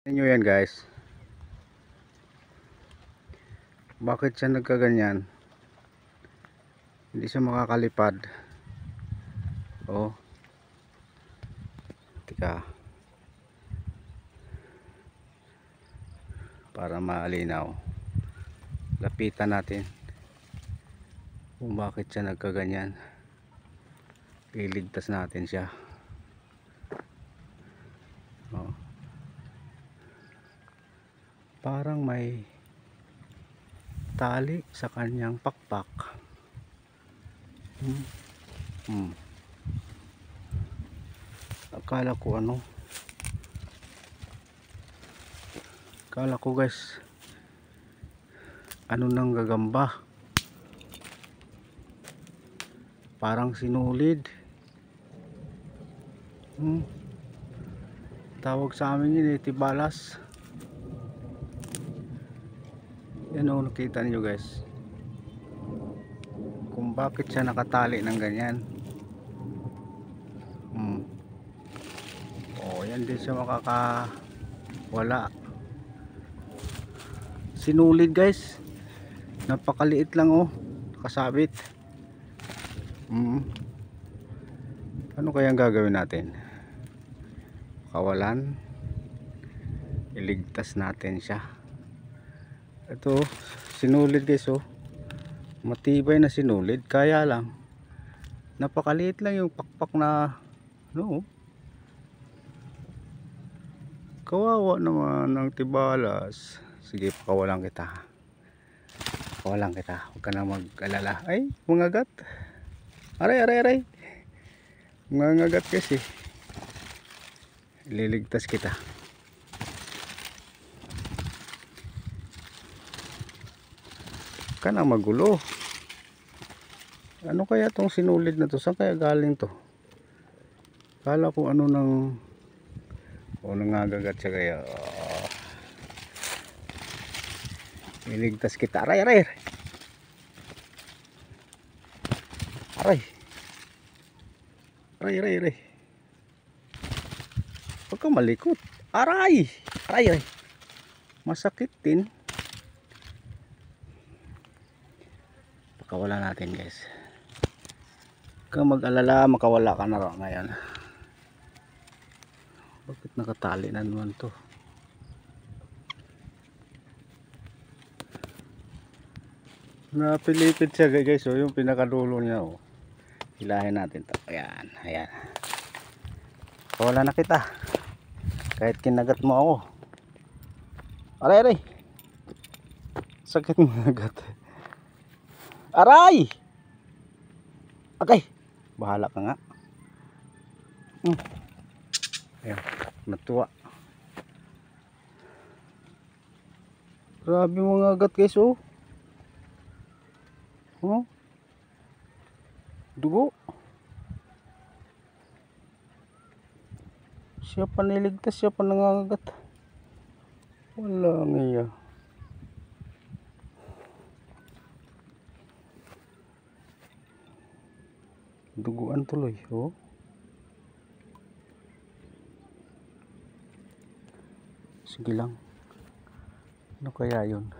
Inyo yan guys, bakit siya nagkaganyan? Hindi siya makakalipad. Oh, tika, para malinaw, lapitan natin kung bakit siya nagkaganyan. Iligtas natin siya. Oh, parang may tali sa kanyang pakpak. Akala ko guys, ano nang gagamba, parang sinulid. Tawag sa amin yun tibalas. Yan o, nakita niyo guys kung bakit siya nakatali ng ganyan. Oh, yan din siya makakawala. Sinulid guys, napakaliit lang oh, kasabit. Ano kayang gagawin natin? Kawalan, iligtas natin siya. Ito sinulid guys oh, matibay na sinulid, kaya lang napakaliit lang yung pakpak na no. Kawawa naman ng tibalas. Sige, pakawalan kita. Pakawalan kita, huwag ka na mag-alala. Ay, mangagat. Aray. Mangagat kasi. Ililigtas kita. Huwag ka na magulo. Ano kaya tong sinulid na to? Saan kaya galing to? Kala ko ano nang nangagagat siya kaya. Iligtas kita. Aray. Huwag ka malikot. Aray. Masakit din. Pakawala natin guys. Huwag ka mag-alala, makawala ka na raw ngayon. Bakit nakatali na naman to? Napilipit siya guys, so yung pinakadulo niya oh. Hilahin natin to. Ayan. Wala na kita. Kahit kinagat mo ako. Aray. Sakit mo nagat. Aray! Okay. Bahala ka nga. Ayan, natuwa. Grabe mga agat guys oh. Dugo. Siya pa niligtas, siya pa nangangagat. Wala nga. Duguan tuloy oh. Sige lang. Ano kaya yun?